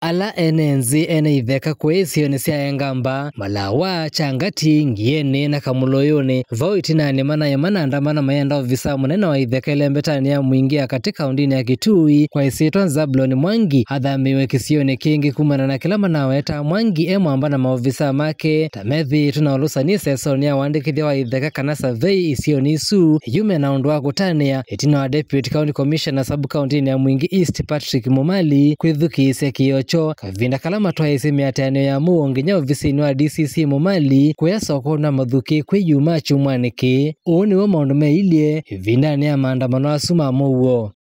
ala enenzi itheka kwesio ni cia Engamba, Malawa, Changati, Ngieni na Kamuloyoni vao itinani mana andamana mayenda ofisa munene wa itheka ilembetani ya muingia katika undini ya Kitui kwa isitwa Zablon Mwangi athamiwe kisioni kingi kumana na kila manaweta Mwangi mwamba na maofisa make tamethi tunaolusani sesoni ya wandikithia wa itheka kana survey isioni isu yume na undu wa kutania itina wa Deputy County Commissioner sub-county ya Mwingi East Patrick Mumali kwithuki ise kiocho kavinda kalama twa isi miatano ya muonginya ofisini wa DCC Mumali kuya soko na mathuki kwiyuma chumwaniki uni wa maundu meilie vindani ya maandamano asuma muwo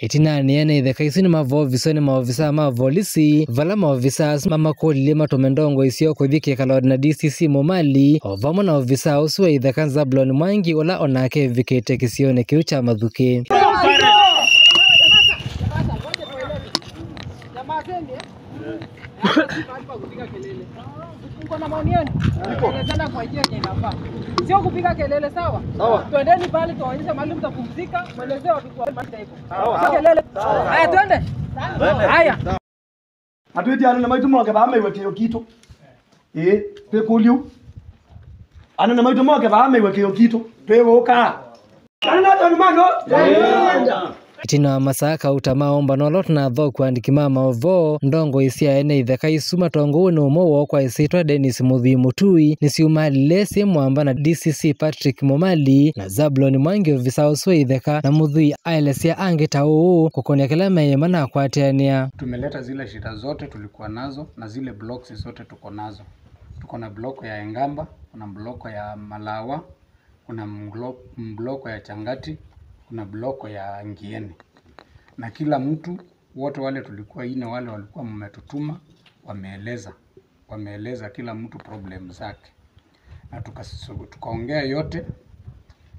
itinani ene itheka isi ni mavovisoni maofisa ma polisi vala maofisa mamakolile matomendongo isio kuthiki kalodi na DCC Mumali ovamo na ofisa usua itheka Zablon Mwangi ula onake vikite kisione kiu cha mathuki Kuna maoni yenu? Tunaelezana kwa njia yenye inafaa. Sio kupiga kelele, sawa? Sawa. Twendeni pale tuonyeshe mahali mtapumzika, mwelezee watu kwa mahali hivyo. Sawa. Kelele. Haya twende. Haya. Atweti ana na maitu moke ba maiweke yo kito. Pe kuliu. Ana na maitu moke ba maiweke yo kito. Pe woka. Ana ndo mano. itina masaka utamaomba nolot na tho kuandiki mama ovo ndongo isia ene itheka isuma tongo ni umo kwa isitwa Dennis Muthi Mutui nisiumalile si mwamba na DCC Patrick Mumali na Zablon Mwangi ofisa usua itheka na Muthi ailesia angita uu kukonia kila meyema na kwatiania. Tumeleta zile shida zote tulikuwa nazo na zile blocks zote tuko nazo. Tuko na bloko ya Engamba, kuna bloko ya Malawa, kuna bloko ya Changati, kuna bloko ya Ngieni. Na kila mtu wote wale tulikuwa wale walikuwa mmetutuma wameeleza kila mtu problem zake. Na tukaongea yote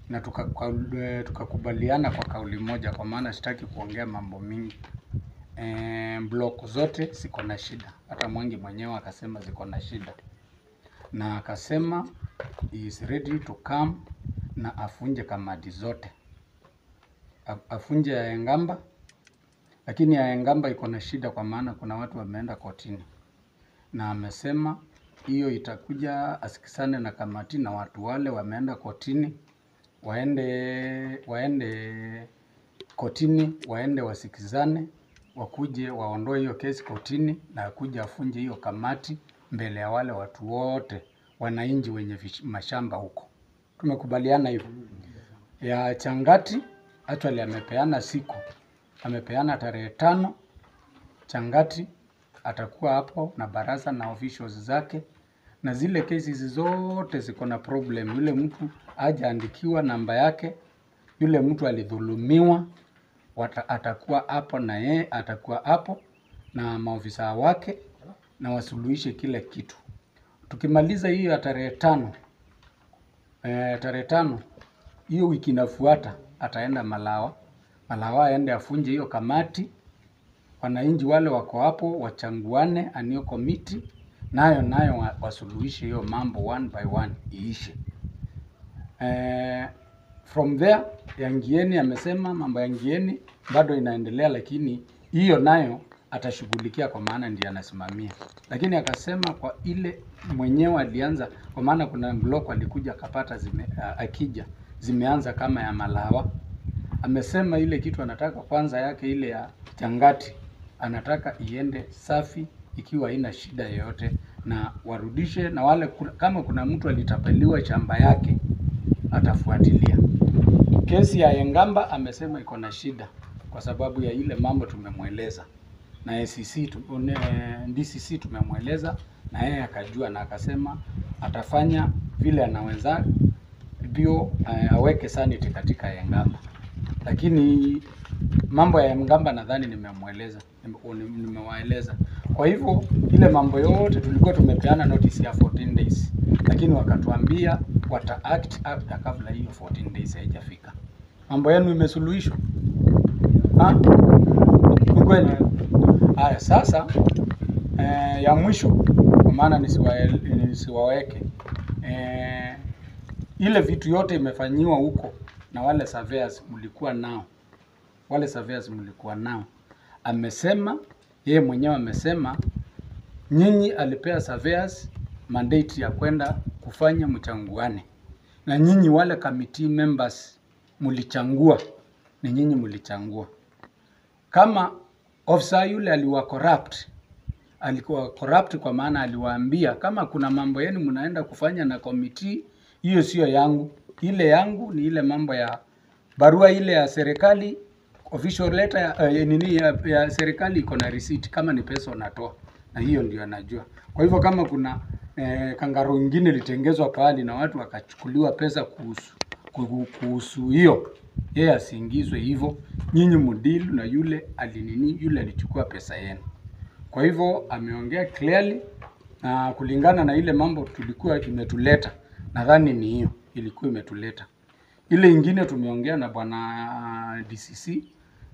na tukakubaliana kwa kauli moja, kwa maana sitaki kuongea mambo mingi. Bloko zote ziko na shida. Hata Mwangi mwenyewe akasema ziko na shida. Na akasema he is ready to come na afunje kamati zote. Afunje ya Engamba, lakini ya Engamba iko na shida kwa maana kuna watu wameenda kotini. Na amesema hiyo itakuja asikisane na kamati na watu wale wameenda kotini, waende kotini, waende wasikizane, wakuje waondoe hiyo kesi kotini na akuje afunje hiyo kamati mbele ya wale watu wote wananchi wenye mashamba huko. Tumekubaliana hivyo. Ya Changati actually amepeana siku. Amepeana tarehe 5. Changati atakuwa hapo na baraza na officials zake na zile kesi zote ziko na problem. Yule mtu hajaandikiwa namba yake, yule mtu alidhulumiwa, atakuwa hapo na yeye atakuwa hapo na maofisa wake na wasuluhishe kile kitu. Tukimaliza hiyo ya tarehe 5, tarehe 5 hiyo wiki inafuata ataenda Malawa. Malawa aende afunje hiyo kamati, wananchi wale wako hapo wachanguane anio committee nayo wasuluhishe hiyo mambo one by one iishe. From there ya Ngieni amesema mambo ya Ngieni bado inaendelea, lakini hiyo nayo atashughulikia kwa maana ndiye anasimamia. Lakini akasema kwa ile mwenyewe alianza, kwa maana kuna block alikuja akapata akija zimeanza kama ya Malawa. Amesema ile kitu anataka kwanza yake ile ya Changati anataka iende safi ikiwa haina shida yoyote na warudishe, na wale kama kuna mtu alitapeliwa shamba yake atafuatilia. Kesi ya Engamba amesema iko na shida kwa sababu ya ile mambo tumemweleza na DCC tumemweleza na yeye akajua na akasema atafanya vile anaweza bio aweke sanity katika Engamba. Lakini mambo ya Engamba nadhani nimewaeleza. Kwa hivyo ile mambo yote tulikuwa tumepeana notice ya 14 days. Lakini wakatuambia wata act hata kabla hiyo 14 days haijafika. Mambo yenu imesuluhishwa. Kweli. Haya sasa ya mwisho kwa maana nisiwaweke ile vitu yote imefanyiwa huko na wale surveyors mlikuwa nao. Amesema yeye mwenyewe amesema nyinyi alipea surveyors mandate ya kwenda kufanya mchanguane, na nyinyi wale committee members mlichangua, ni nyinyi mlichangua. Kama officer yule alikuwa corrupt kwa maana aliwaambia kama kuna mambo yenu mnaenda kufanya na committee, hiyo sio yangu, ile yangu ni ile mambo ya barua ile ya serikali, official letter ya serikali iko na receipt, kama ni pesa unatoa, na hiyo ndio anajua. Kwa hivyo kama kuna kangaro nyingine litengezwa pahali na watu wakachukuliwa pesa kuhusu hiyo, yeye asiingizwe hivyo. Nyinyi mdeal na yule yule alichukua pesa yenu. Kwa hivyo ameongea clearly na kulingana na ile mambo tulikuwa imetuleta, nadhani ni hiyo ilikuwa imetuleta. Ile ingine tumeongea na bwana DCC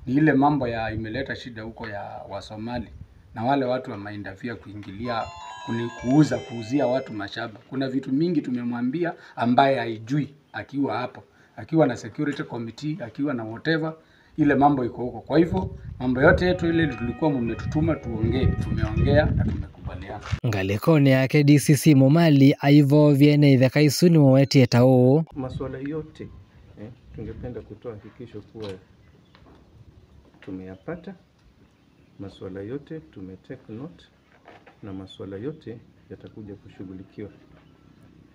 ni ile mambo ya imeleta shida huko ya Wasomali na wale watu wa interfere kuingilia kuuzia watu mashamba. Kuna vitu mingi tumemwambia ambaye haijui akiwa hapo, akiwa na security committee, akiwa na whatever, ile mambo iko huko. Kwa hivyo mambo yote yetu ile tulikuwa mmetutuma tuongee, tumeongea na tumekubaliana. Ngalekoni yake DCC Momali aivo viene ithakaisuni mweti etao. Masuala yote tungependa kutoa hakikisho kuwa tumeyapata. Masuala yote tumetake note na masuala yote yatakuja kushughulikiwa.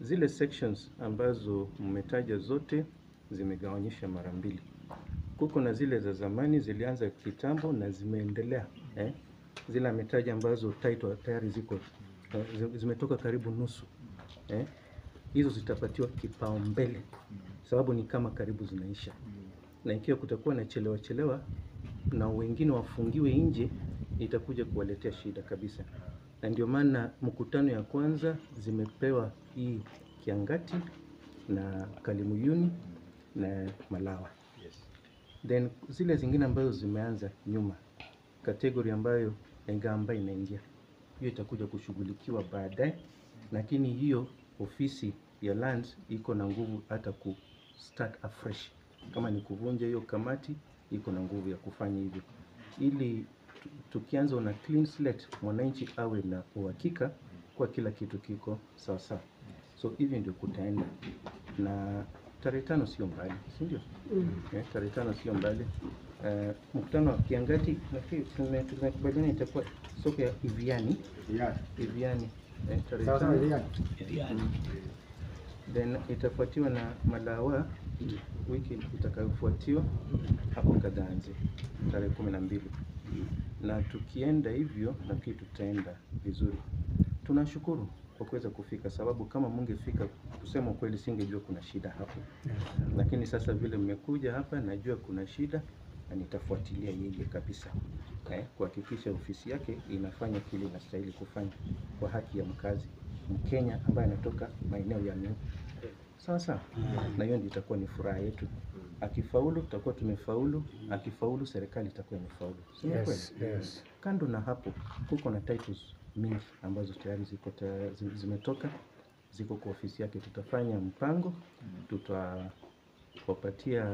Zile sections ambazo mmetaja zote zimegawanyisha mara mbili. Kuko na zile za zamani zilianza kitambo na zimeendelea. Zile ametaja ambazo title tayari ziko zimetoka karibu nusu. Hizo zitapatiwa kipaumbele sababu ni kama karibu zinaisha. Na ikiwa kutakuwa na chelewa na wengine wafungiwe nje, itakuja kuwaletea shida kabisa. Na ndio maana mkutano ya kwanza zimepewa hii Kiangati na Kalimuyuni na Malawa. Then zile zingine ambazo zimeanza nyuma, kategori ambayo Engamba inaingia, hiyo itakuja kushughulikiwa baadaye. Lakini hiyo ofisi ya lands iko na nguvu hata ku start afresh. Kama ni kuvunja hiyo kamati, iko na nguvu ya kufanya hivyo. Ili tukianza na clean slate, mwananchi awe na uhakika kwa kila kitu kiko sawa sawa. So hivi ndio kutaenda. Na tarehe 5 sio mbali, si ndio? Tarehe 5 sio mbali. Mkutano wa Kiangati nafikiri tumekubaliana itakuwa soko ya Iviani. Iviani. Tarehe 5. Then itafuatiwa na Malawa wiki itakayofuatiwa hapo Kadanzi tarehe 12. Na tukienda hivyo na kitu tutaenda vizuri. Tunashukuru kwa kuweza kufika sababu kama mungefika kusema kweli singejua kuna shida hapo. Lakini sasa vile mmekuja hapa najua kuna shida na nitafuatilia yeye kabisa. Kuhakikisha ofisi yake inafanya kile inastahili kufanya kwa haki ya mkazi Mkenya ambaye anatoka maeneo ya Nyeri. Sasa na hiyo ndio itakuwa ni furaha yetu. Akifaulu tutakuwa tumefaulu, akifaulu serikali itakuwa imefaulu. Yes. Kando na hapo kuko na titles mingi ambazo tayari zimetoka, ziko kwa ofisi yake. Tutafanya mpango, tutawapatia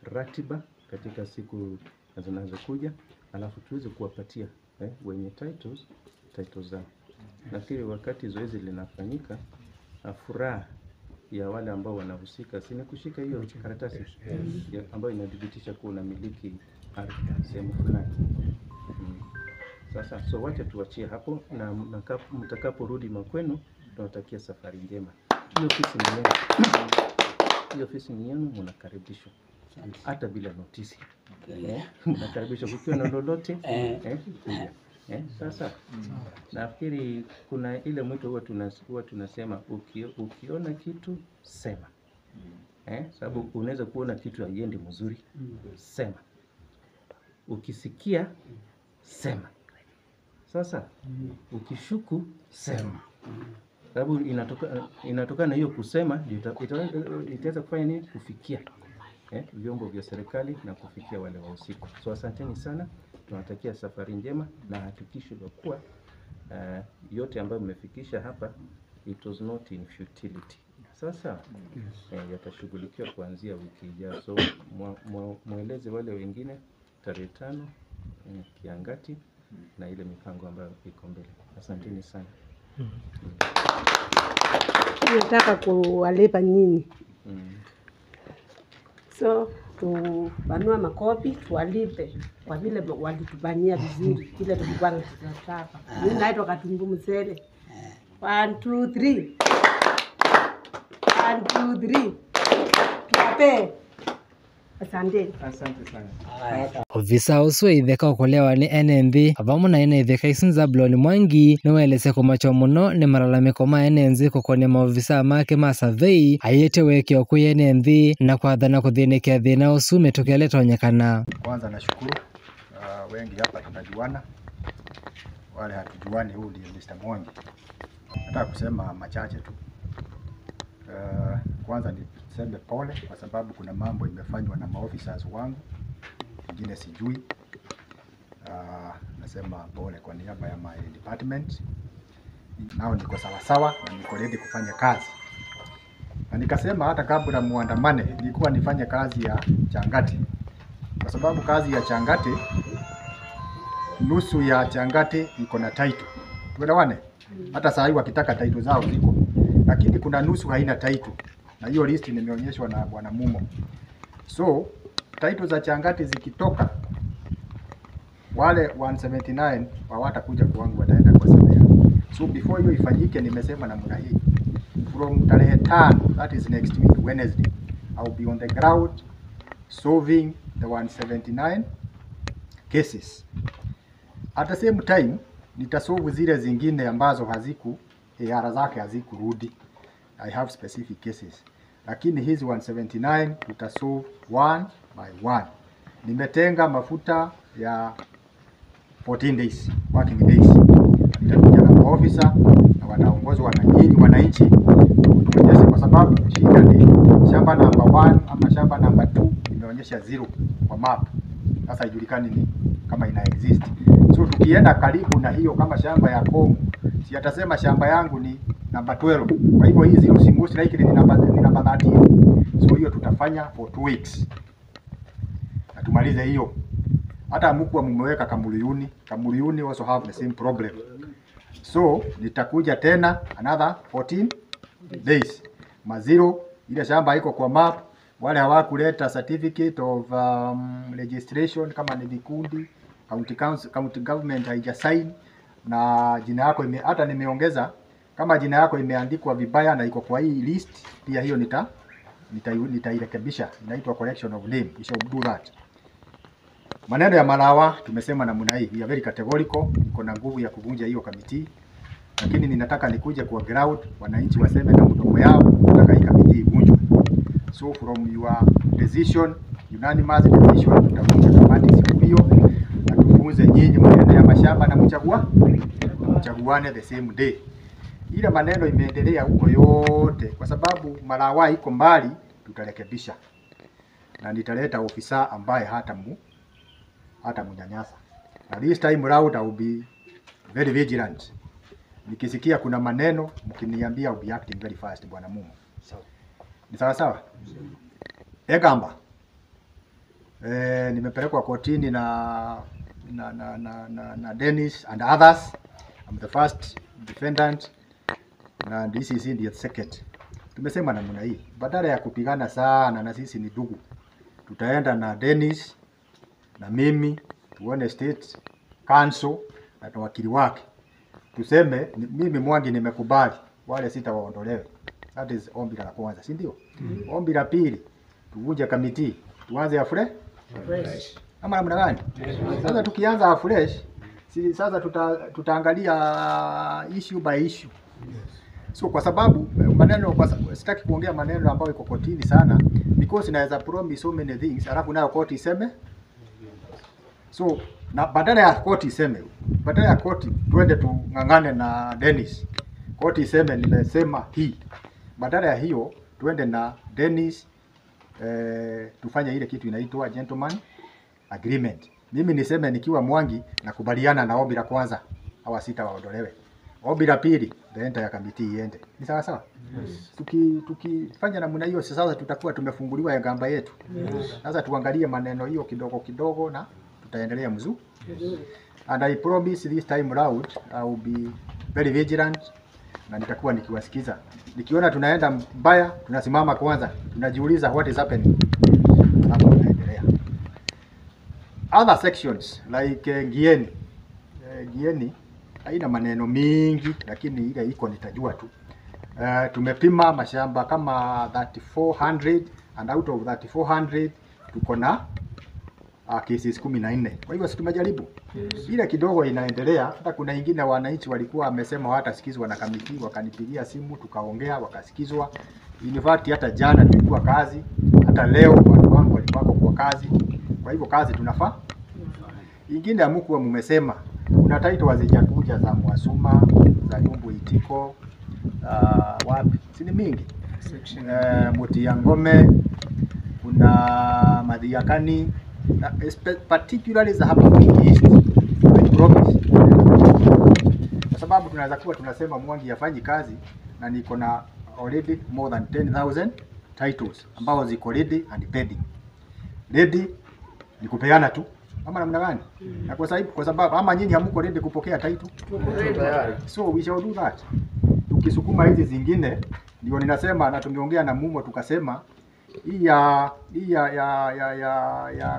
ratiba katika siku zinazokuja, alafu tuweze kuwapatia wenye titles zao. Nafikiri wakati zoezi linafanyika, furaha ya wale ambao wanahusika si ni kushika hiyo karatasi ambayo inadhibitisha kuwa unamiliki ardhi sehemu fulani. Sasa so wacha tuachie hapo na mtakaporudi makwenu tunawatakia safari njema. Hiyo ofisi ni yenu, mnakaribishwa hata bila notisi. Mnakaribishwa kukiwa na lolote. Sasa nafikiri kuna ile mwito huwa tunasema ukiona kitu sema. Sababu unaweza kuona kitu haiendi mzuri, sema. Ukisikia sema. Sasa ukishuku sema. sababu inatokana na hiyo kusema ndio itaweza kufanya nini, kufikia vyombo vya serikali na kufikia wale wahusika. So asanteni sana, tunawatakia safari njema na hakikisho la kuwa yote ambayo mmefikisha hapa it was not in futility. Sasa yatashughulikiwa kuanzia wiki ijayo. So mueleze wale wengine tarehe 5 Kiangati na ile mipango ambayo iko mbele. Asanteni sana. Nataka kuwalipa nyinyi. So tubanua makopi tuwalipe kwa vile walitubania vizuri kile tulikuwa tunataka. Mimi naitwa Katungu Msele. 1 2 3. 1 2 3. Tuwape. Asante sana. Ofisa uswe itheka ukolewa ni NNB avamu na ina itheka isinza Bloni Mwangi niwelese kumacho muno ni malalamiko ma NNZ kukonia maofisa make ma survey ayete weke okuye NNB na kwathana kuthinikia thina usu mitukialeta onyekana. Kwanza nashukuru wengi hapa tunajuana, wale hatujuani huu ndiye Mr. Mwangi. Nataka kusema machache tu. Kwanza niseme pole kwa sababu kuna mambo imefanywa na maofisa wangu wengine sijui. Nasema pole kwa niaba ya my department. Nao niko sawa na niko ready kufanya kazi. Na nikasema hata kabla muandamane nilikuwa nifanye kazi ya Changati. Kwa sababu kazi ya Changati, nusu ya Changati iko na title. Tuelewane? Hata saa hii wakitaka title zao ziko. Lakini kuna nusu haina title. Na hiyo list nimeonyeshwa na Bwana Mumo. So, title za Changati zikitoka, wale 179 hawatakuja kwangu, wataenda kwa Samia. So before hiyo ifanyike nimesema namna hii. From tarehe 5, that is next week Wednesday, I'll be on the ground solving the 179 cases. At the same time, nitasolve zile zingine ambazo AR zake hazikurudi. I have specific cases. Lakini hizi 179 tutasolve one by one. Nimetenga mafuta ya 14 days, working days. Nitakuja na officer na wanaongozwa na nyinyi wananchi. Tuonyeshe kwa sababu shida ni shamba number 1 ama shamba number 2 imeonyesha 0 kwa map. Sasa haijulikani ni kama ina exist. So tukienda karibu na hiyo kama shamba ya Kongo, si atasema shamba yangu ni number 12. Kwa hivyo hizi usimusi like ni number 13. So hiyo tutafanya for 2 weeks. Na tumalize hiyo. Hata mkuu mmeweka Kamuluyuni also have the same problem. So nitakuja tena another 14 days. Maziro ile shamba iko kwa map, wale hawakuleta certificate of registration kama ni vikundi, county government haijasign na jina yako hata nimeongeza kama jina yako imeandikwa vibaya na iko kwa hii list, pia hiyo nitairekebisha. Inaitwa correction of name. We shall do that. Maneno ya Malawa tumesema namna hii, we are very categorical, niko na nguvu ya kuvunja hiyo committee. Lakini ninataka nikuje kwa ground, wananchi waseme na mdomo yao, nataka hii committee ivunjwe. So from your decision, unanimous decision, tutavunja kamati siku hiyo na tufunze nyinyi maneno ya mashamba na mchaguane the same day. Ile maneno imeendelea huko yote kwa sababu Malawa iko mbali, tutarekebisha. Na nitaleta ofisa ambaye hata mnyanyasa. Na this time round I will be very vigilant. Nikisikia kuna maneno mkiniambia I'll be acting very fast Bwana Mumo. Ni sawa? Egamba. Nimepelekwa kotini na Dennis and others. I'm the first defendant na DCC ndiye second. Tumesema namna hii, badala ya kupigana sana na sisi ni ndugu. Tutaenda na Dennis na mimi tuone state council na wakili wake. Tuseme mimi Mwangi nimekubali wale sita waondolewe. That is ombi la kwanza, si ndio? Ombi la pili, tuvunje committee, tuanze afresh. Ama namna gani? Sasa tukianza afresh, sasa tutaangalia issue by issue. So kwa sababu maneno sitaki kuongea maneno ambayo iko kotini sana because inaweza promise so many things alafu nayo koti iseme. So na badala ya koti iseme, badala ya koti twende tungangane na Dennis koti iseme nimesema hii. Badala ya hiyo tuende na Dennis tufanye ile kitu inaitwa gentleman agreement. Mimi niseme nikiwa Mwangi nakubaliana na ombi la kwanza, hawa sita waondolewe. Ombi la pili the ya kamiti iende. Ni sawa sawa? Yes. Tukifanya namna hiyo sasa tutakuwa tumefunguliwa Engamba yetu. Sasa tuangalie maneno hiyo kidogo kidogo na tutaendelea mzuri. And I promise this time round I will be very vigilant na nitakuwa nikiwasikiza. Nikiona tunaenda mbaya tunasimama kwanza, tunajiuliza what is happening. Hapo tunaendelea. Other sections like Gieni. Gieni haina maneno mingi lakini ile iko nitajua tu. Tumepima mashamba kama 3400 and out of 3400 tuko na cases 14. Kwa hivyo tumejaribu. Ile kidogo inaendelea. Hata kuna ingine wananchi walikuwa wamesema hawatasikizwa na kamiti, wakanipigia simu tukaongea wakasikizwa. In fact hata jana tulikuwa kazi, hata leo watu wangu walikuwa kwa kazi. Kwa hivyo kazi tunafaa. Ingine amkuwa mmesema kuna title hazijakuja za Mwasuma, za Yumbu Itiko, wapi? Sini mingi. Muti ya Ngome, kuna Madhiakani, particularly za hapa East. I promise. Kwa sababu tunaweza kuwa tunasema Mwangi yafanyi kazi na niko na already more than 10,000 titles ambao ziko ready and pending. Ready ni kupeana tu. Ama namna gani? Na kwa sababu ama nyinyi hamko ready kupokea title. So we shall do that. Tukisukuma hizi zingine ndio ninasema na tumeongea na Mumo tukasema hii ya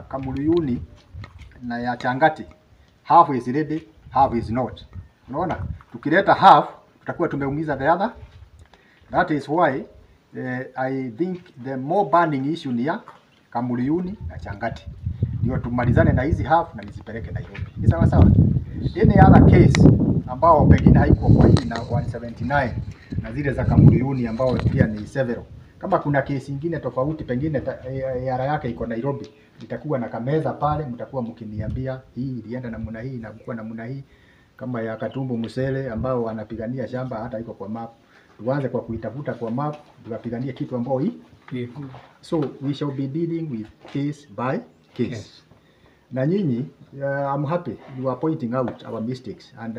Kamuluyuni na ya Changati half is ready, half is not. Unaona? Tukileta half tutakuwa tumeumiza the other. That is why I think the more burning issue ni ya Kamuluyuni na Changati. Ndio tumalizane na hizi half na nizipeleke Nairobi. Ni sawa sawa? Any other case ambao pengine haiko kwa hii na 179 na zile za Kamuluyuni ambao pia ni several. Kama kuna kesi nyingine tofauti pengine yara yake iko Nairobi, nitakuwa na kameza pale, mtakuwa mkiniambia hii ilienda namna hii na kwa namna hii. Kama ya Katumbo Musele ambao wanapigania shamba hata iko kwa map. Tuanze kwa kuitafuta kwa map, tukapigania kitu ambao hii. So we shall be dealing with case by case. Yes. Na nyinyi, I'm happy you are pointing out our mistakes and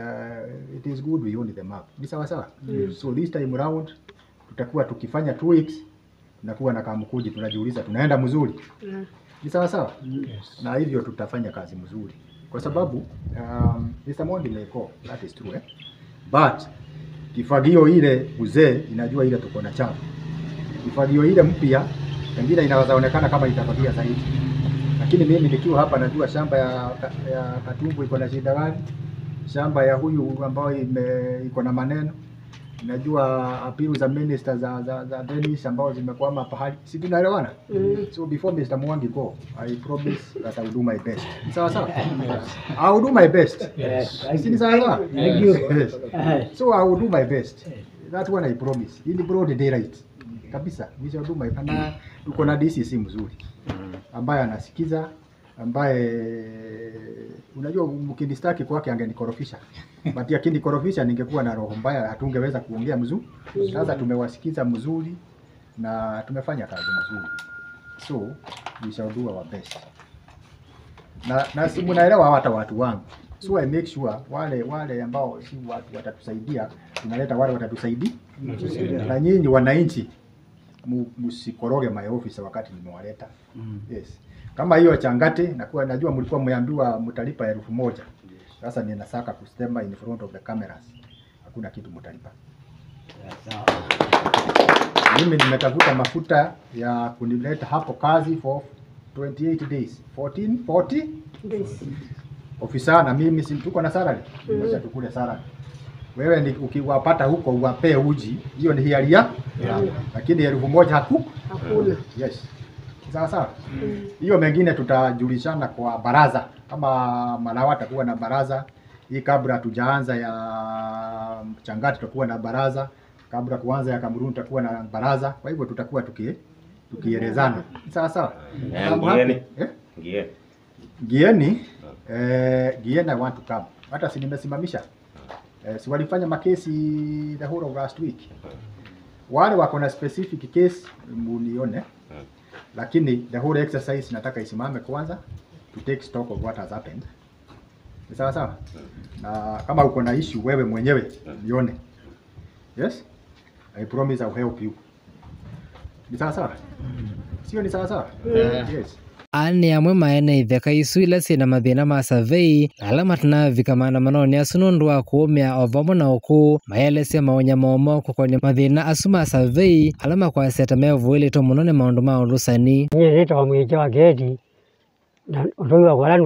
it is good we own the map. Ni sawa sawa? So this time round tutakuwa tukifanya 2 weeks nakuwa na Kamkuji tunajiuliza tunaenda mzuri. Ni sawa sawa? Yes. Na hivyo tutafanya kazi mzuri. Kwa sababu Mr. Mondi leko, that is true But kifagio ile uzee inajua ile tuko na chama. Kifagio ile mpya pengine inawezaonekana kama itafagia zaidi. Lakini mimi nikiwa hapa najua shamba ya Katumbo iko na shida gani. Shamba ya huyu ambao iko na maneno. Najua apiru za minister za Dennis ambao zimekwama pahali. Si tunaelewana? So before Mr. Mwangi go, I promise that I will do my best. Sawa sawa? I will do my best. Yes. Si sawa? Thank you. Yes. So I will do my best. That's what I promise. In the broad daylight. Kabisa. We shall do my best. Na tuko na DCC mzuri. Ambaye anasikiza, ambaye unajua mkinistaki kwake angenikorofisha. But akinikorofisha ningekuwa na roho mbaya, hatungeweza kuongea mzuri. Sasa tumewasikiza mzuri na tumefanya kazi mzuri. So we shall do our best. Na si mnaelewa hata watu wangu. So I make sure wale ambao si watu watatusaidia, tunaleta wale watatusaidia. Na nyinyi wananchi msikoroge my office wakati nimewaleta. Yes. Kama hiyo Changate nakuwa najua mlikuwa mmeambiwa mtalipa 1,000. Sasa ninasaka kusema in front of the cameras. Hakuna kitu mtalipa. Sawa. Mimi nimetafuta mafuta ya kunileta hapo kazi for 28 days. 40 days. Ofisa na mimi si tuko na salary. Ngoja tukule salary. Wewe ni ukiwapata huko uwapee uji, hiyo ni hiari ya. Lakini 1,000 hakuna. Yes. Sawa sawa. Hiyo mengine tutajulishana kwa baraza. Kama Malawa takuwa na baraza. Hii kabla tujaanza ya Changati tutakuwa na baraza. Kabla kuanza ya Kamuruni tutakuwa na baraza. Kwa hivyo tutakuwa tukielezana. Sawa sawa. Gieni I want to come. Hata si nimesimamisha. Si walifanya makesi the whole of last week. Wale wako na specific case munione. Lakini the whole exercise nataka isimame kwanza to take stock of what has happened. Ni sawa sawa? Na kama uko na issue wewe mwenyewe nione. Yes? I promise I'll help you. Ni sawa sawa? Sio ni sawa sawa? Yes. Ani amwe maene itheka isu ila sina mathina ma survey na alama tunavika maandamano ni asunundu wa kuumia ovamo na uku maelese maonya momo kukonia mathina asuma survey alama kwa seta mevu ili to munone maundu ma ulusani nye nito wa mweje wa gedi na utoyi wa kwa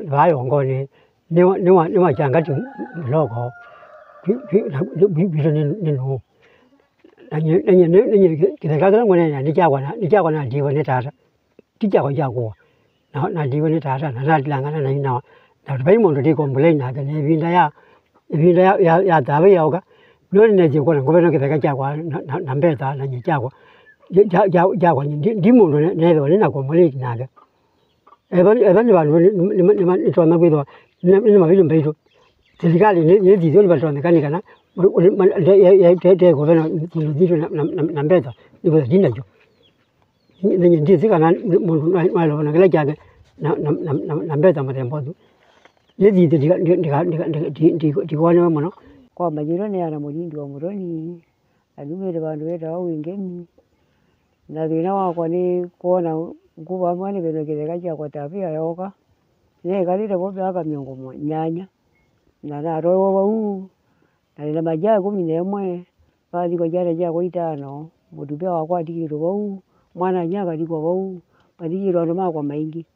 vayo ngoni niwa changati mloko biso ninu na nye kithekakila ngone nichakwa na diwa nitata tichakwa chakwa na diwa nitata na natilangana na inawa na tupai mondo di complain na kene ibinda ya tawe ya oka noni neje kwa na ngobeno kitheka chakwa na mbeta na nye chakwa chakwa ndi mondo nezo nina complain naga ebani bantu nitwana kwitwa ni mabilo mbeito serikali ni dizo libatondekani kana ya gobeno dizo na mbeta ni dinda jo ni ndizi kana mundu malo na kila chake na mbeta matembo ni dizo ndikwana mono kwa majirani ana mulindi wa muroni alumire bantu beta wingeni na thina wakwa ni kuona nguva mwane beno kitheka chakwa tabia yoka ne kalire bo byaka miongo nyanya na narowo wau na majaa 11 baadhi kwa jana chakwa 5 mutubia wakwa atikiro wau mwana nyaka diko wau badikiro ndo makwa maingi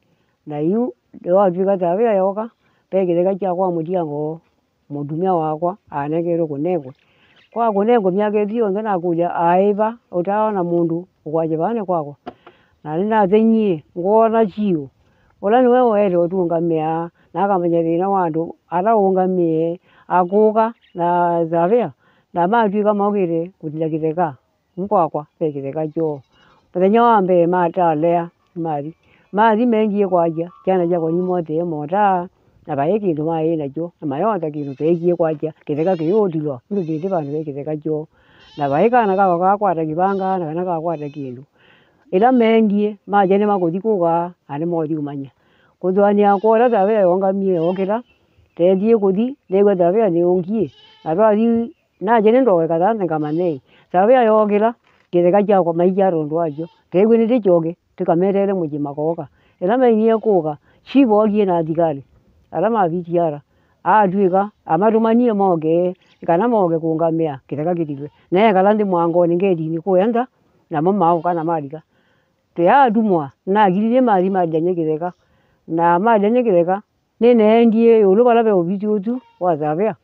na yu dewa twika tabia yoka pekitheka chakwa mutiango mudumia wakwa anekero kunekwe kwa kunengo myaka thio ngana kuja aiva utaona mundu ukwaje bane kwako na nina thenyi ngona chiu ola ni wewe ele otungamia na kamenya thina wandu ara ungamie akuka na zavia na matwi kama ogire kutila kitheka mkwakwa pekitheka jo pethenya wambe matalea mari mengie kwaja kyana jako ni mote mota na bayeki ndo mai na jo na mayonta kindu pegie kwaja kitheka kiyodilwa ndu dite bantu pekitheka jo na bayeka na kaka kwata kibanga na kana kwata kindu ila mengie majene makuthikuga ane modi kumanya kuthwania akora tawe yongamie okira tendie kuthi negwa tawe ni ongie atwathi na jene ndo kathane kama nei tawe yokira kitheka chako maijaro ndo ajo tegwe ni tichoge tikamerere muji makoka ila meinie kuga shibo ogie na thigari alama vitiara atwika amatumanie moge kana moge kungamia kitheka kitigwe ne kalandi mwango ngedi ni kuenda na mama kana malika ya dumwa na gilile mari majanye kitheka na majanye kitheka nene ndie ulubala be obitutu wazavya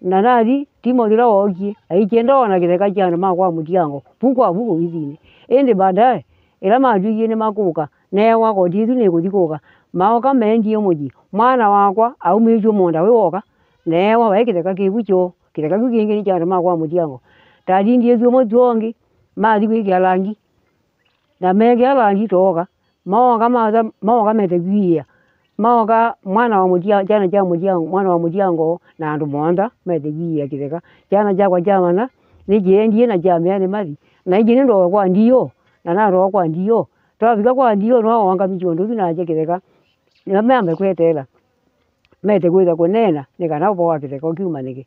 na nadi timo dira ogi aichenda ona kitheka cyane makwa mutiango bukwa buko izini ende baadaye ila majuye ne makuka ne wako dizu ne kudikuka maoka mendi yomuji mwana wakwa au mijo monda wewoka ne wa kitheka kibucho kitheka kingeni cyane makwa mutiango tadi ndie zumo zongi madi kwigalangi na mege alangi toka maoka metegia maoka mwana wa mutia jana ja mutiango mwana wa mutiango na ndu monda metegia kitheka jana ja kwa jamana ni jendi na jamia ne mari na jini ndo kwa ndio na ro kwa ndio twafika kwa ndio no wanga mijondo na je kitheka na mambe kwetela mete kweza kunena nikana bo kitheka kiumanike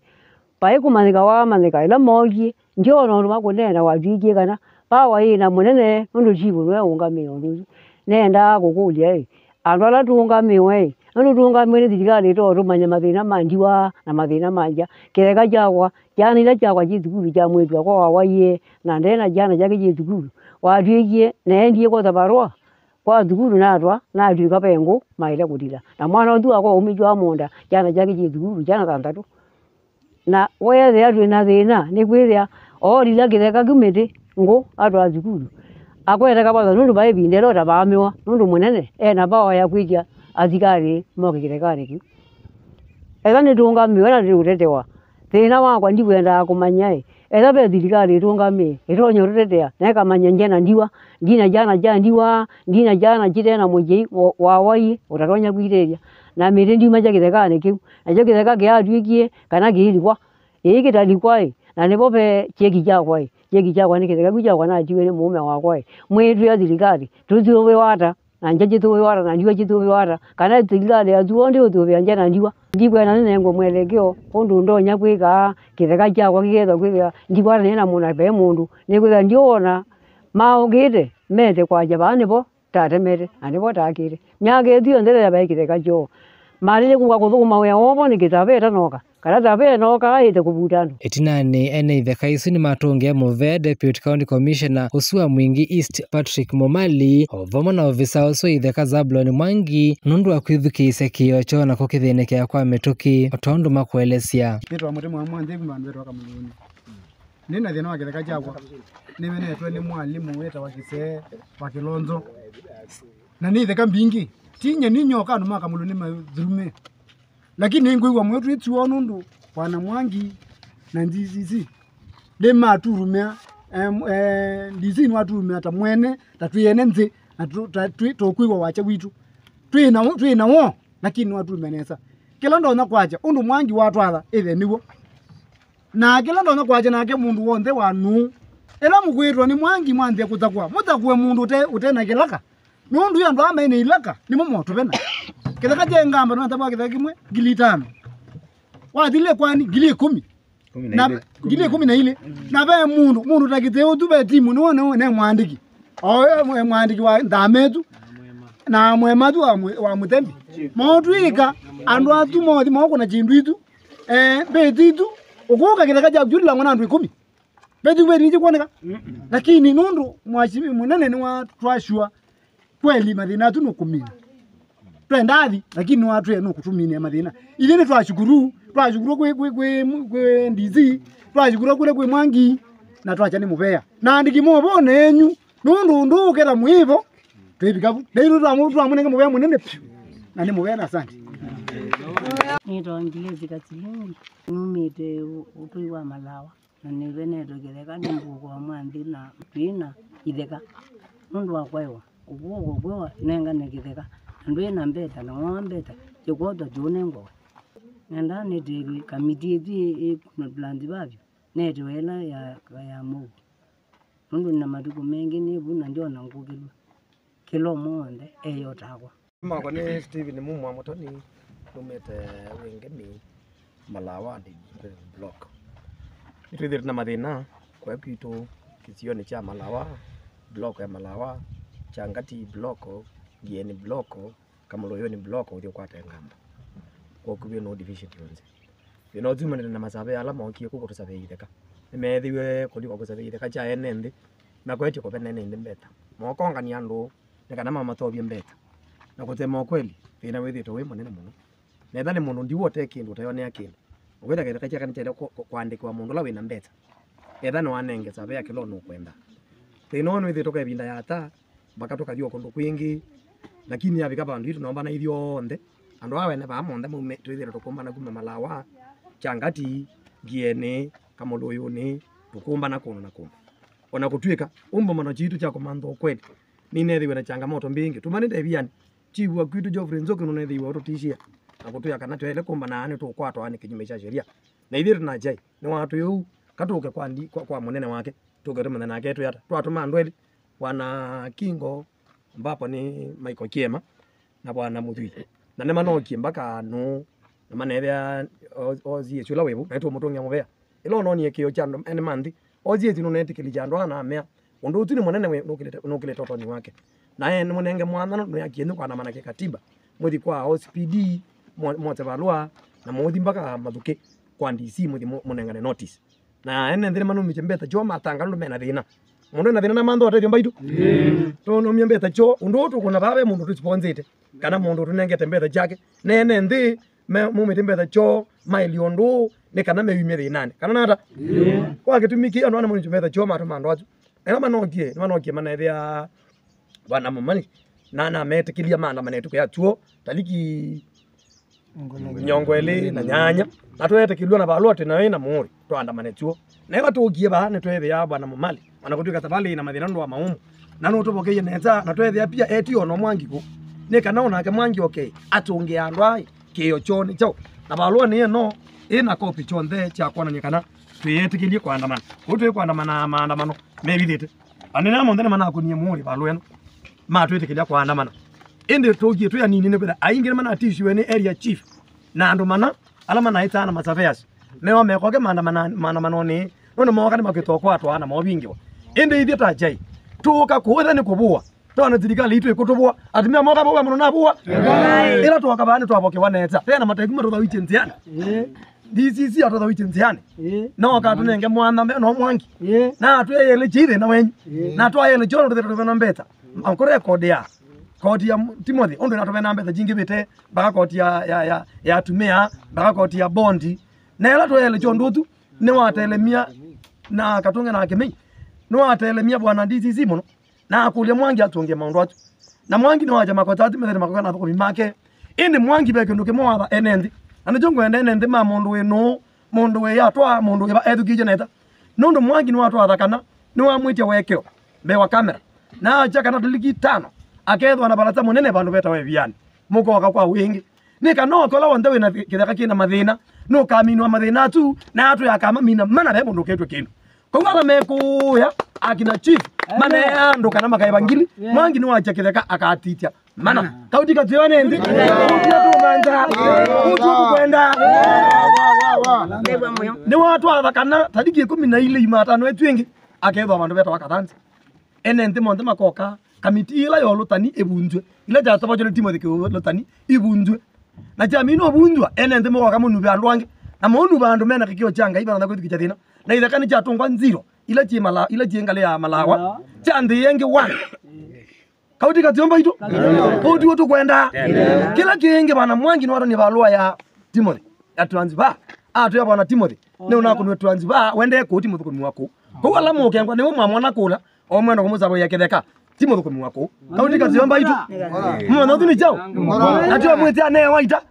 pai kumanika wa manika ila mogi ndio no makunena wajije kana pawa ina munene ndu chibu we ungamio ndu nenda kukulia andwala tungamiwe ndu tungamiwe thigari to rumanya mathina mandiwa na mathina manja kitheka jakwa jana ila jakwa jithukuru ja mwetwa kwa wawaye na ndena jana jake jithukuru watwikie nendie kwa tabarwa kwa thukuru natwa na twika pengo maile kutila na mwana ndu akwa umijwa monda jana jake jithukuru jana tandatu na wethe atwe na thina ni kwithia orila kitheka kumete ngo atwa thukuru akwenda kaba nundu bai bindero tabamiwa nundu munene na bawa ya kwikia athigari moke kithekani ki ega ni tungamiwe na ndiutetewa thina wakwa ndikwenda kumanya ega be thigari tungami itonyo rutetea na kamanya njena ndiwa ndina jana ndiwa ndina jana jitena muji wa wai utatonya kwiteria na mire ndi maja githeka ne kiu ajo githeka kia atwikie kana gilikwa gitalikwa na nibo be cheki chakwa ni githeka gwa na jiwe mume wakwa mwitu ya thirikari tuziwe wata na njaje tuwe wata na njua tuwe wata kana thirikari azuonde utuwe anja na njua ndibwa na nengo mwelekeo kundu ndonya kwika githeka chakwa kigetha kwika ndibwa na muna be mundu nikwitha ndiona maongite mete kwa jabane bo tatemere anibo takire nyage thio ndere ya baikitheka jo marire kuwa kuthuma we obo ni kitaveta noka kana taveta noka ite kubutano itinani ene itheka isu ni matunge muve Deputy County Commissioner Usua Mwingi East Patrick Momali ovamo na ofisa usu itheka Zablon Mwangi nundu wa kwithukise kiocho na kukithinekea kwa mituki otondu makuelesia nitwa mutemu wa mwanthi kumbandu wetu wakamuluni nina thina wa githeka chakwa nimenetwe ni mwalimu weta wa Kisee wa Kilonzo na ni itheka mbingi tinye ninyoka andu makamuluni mathurume lakini ngwigwa mwetu itsuo nundu wana Mwangi na NDCC lema turumia ndizi ni waturumia ta mwene tatuyene nzi na tukwigwa wacha witu twina wo lakini waturumia nesa kila ndona kwacha undu Mwangi watwala ithe niwo na kila ndona kwacha nake mundu wonthe wanu ela mugwirwa ni Mwangi mwanthi kutakwa mutakwe mundu utena kilaka nundu ya ndo amene ilaka ni momoto bena kitheka jengamba na tabwa kitheka kimwe ngili 5 wathile kwani ngili 10 na ngili 10 na ile na be mundu takitheo tu be timu ne mwandiki mwandiki wa ndametu na mwematu wa mutembi motwika andu atu mothi moko na chindu itu be titu ukuka kitheka ja kujula ngona andu 10 betu be nije kuoneka lakini nundu mwashimi munene ni wa twashua kweli mathina tu nukumina twendathi lakini watu eno kutumini mathina ili ni twashukuru kwe ndizi twashukuru kule kwe Mwangi na twacha ni mubea na ndiki mobone enyu nundu ndukera mwivo twibikabu lero twamunenge mubea munene na ni mubea na asante nito ngilezi katsilingi numite utuiwa malawa na niveneto githeka ni mbuko wa Mwanthi na twina itheka nundu wakwewa ubugo gwewa nenga negitheka ndwe na mbeta na ng'ombeta jikoto junengo nenda neti kamiti eti na blandi bavyo neti wela ya mu nundu na matuko mengi ni buna ndio na ngukilwa kilo monde eyo takwa mako ni Steven Mumu amotoni numete wengemi malawa ndi block itwithire na mathina kwa kitu kisioni cha malawa block ya malawa changati bloko gieni bloko Kamoloyoni bloko uthio kwata ngamba kwa kubye no division yonze bino zuma na masabe ala mokie kuko tusabe itheka nimethiwe kuliko kusabe itheka cha enende na kwetio ko benene ndi mbeta mokonga ni andu nekana mama tobie mbeta na kutema kweli thina withito we munene muno netha ni mundu ndi wote kindu tayone akindu ukwenda githeka cha kanite kwandikwa mundu la wina mbeta etha no anenge sabe akilo no kwenda thina no withito ka binda yata bakatoka dio kundu kwingi lakini abika bandu itu nomba na ithio onde andu awe ne bamonde mume twithira tukumba na kuma malawa changati giene Kamoloyoni tukumba na kuno na kumba ona kutwika umbo mano chitu cha komando kweli ninethiwe na changamoto mbingi tumaninde biani chiwa kwitu Geoffrey Nzoki nunethiwe ututishia na kutwika kana twele kumba na ani tukwatwa ani kinyume cha sheria na ithiri na jai ni watu yu katuke kwa munene wake tugerema na nake tuyata twatuma ndweli wana Kingo ambapo ni Michael Kiema na bwana Muthwi na nema no kiembaka no na manethia ozie chula webu na tu mutongia mubea ilo no ni ekio chando ene mandi ozie tino netikili chando ana mea undu utini munene we nokile totoni wake na ene munenge mwana no yakienu kwa na manake katiba muthi kwa OCPD mote balua na muthi mpaka mathuke kwa DC muthi munengane notice na ene ndire manu michembeta choma tangalo mena thina mundu na thina na mando atetio mbaitu to no miembeta cho undu tu kuna babe mundu tusiponzete kana mundu tunengete mbeta chake nene ndi mumite mbeta cho mailiondu ne kana meyumye thinane kana nata kwa kitumiki anu ana mundu mbeta cho matu mando acho ena manokie manethia bwana Mumali na metikilia manda manetuko ya chuo taliki nyongweli na nyanya na twetekilwa na baloti na ina muri twanda manechuo na eba tugie ba ne twethe ya bwana Mumali ana kutuka tabali na mathina ndo wa maumu na no tubokeie neta na twethe pia etio no Mwangi ku ne kana ona ke mwangi okay atunge andwai kiyo choni chao na balua ni no ina kopi chonde cha kwana ni kana tuyetikilie kuandamana utwe kuandamana maandamano mebithite anena mondene mana akunie muri balua no ma tuyetikilia kuandamana ende togie tu ya nini ne beda aingire mana tishu ni area chief na ando mana alama na itana masafeas mewa mekoge maandamano ni no mo kana makito kwa to ana mo bingiwa ende ithita jai tuka kuothe ni kubua twana thirikali itu ikutubwa atumia moka bwa muno na bua ila tuka bani twaboke waneta tena mataiku matotha wiche ntiani DCC atotha wiche ntiani no ka tunenge mwana no mwangi na tweyele chire na wenyu na twayele jono tuthe na mbeta ankore kodi ya Timothy ondo na tobena mbeta jingi bete baka kodi ya tumia baka kodi ya bondi na ila tweyele jondo tu ne watelemia na katunga na kemei no atelemia bwana DCC muno na akulia mwangi atunge maundu atu na mwangi no aja makotati methene makoka na thoko mimake indi mwangi beke nduke mwatha enendi ana jongo enendi ma mundu we atwa mundu we edukije neta nondo mwangi no atwa thakana no amwitia wekeo be wa kamera na aja kana tuliki 5 akethwa na balata munene bandu beta we viani muko kwa wingi nika no kola wonde we na kithaka kina mathina no kaminwa mathina tu na atu yakama mina mana be mundu ketwe kindu kwa mekuya akina chief mane ando kana makaibangili mwangi ni wacha kitheka akatitia mana kautika tione ndi tu manja utu kwenda ni watu athakana tadiki 12 imatano etwingi akethwa bandu beta wakatanzi ene ndi monde makoka kamiti ila yo lutani ebunjwe ila ja toba jole Timothy ke lutani ibunjwe na jamii no bunjwa ene ndi moka munu bandu wange na munu bandu mena kikio changa ibana na kwitu kichathina na ithakani cha tungwa nziro ila jingale ya malawa chandi yengi 1 kautika tiomba ito oti wotu kwenda kila kienge bana mwangi no ni balua ya Timothy ya Transva atu ya bana Timothy ne unako no Transva wende ko Timothy ko mwako ko ala mo kengwa ne mwana kula o mwana ko muzabo ya ketheka Timothy ko mwako kautika tiomba ito mwana tu ni chao atu ya mwete ane waita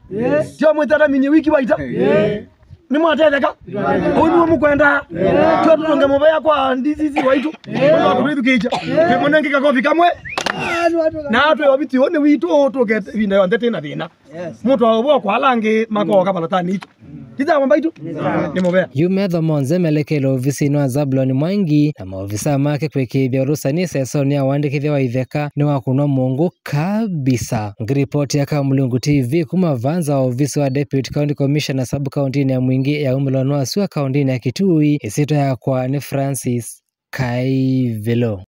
tio mwete ata minye wiki waita ni mwatetheka onu mukwenda tutonge mubaya kwa DCC waitu kubithu kija kemonenge kakofi kamwe na atu obiti one witu tuke vina yonde tena thina mutu abo kwa langi makoka balatani itu kiza mwamba itu ni mubaya Yumetho Monze melekelo ofisi no Zablon Mwangi na maofisa make kwekithia rusani sesoni ya wandikithia wa itheka ni wakunwa Mungu kabisa. Ngiripoti ya Kamulungu TV kuma vanza wa ofisi wa Deputy County Commissioner sub county ya Mwingi ya Umilonwa sua county ya Kitui isito ya kwa ni Francis Kaivelo.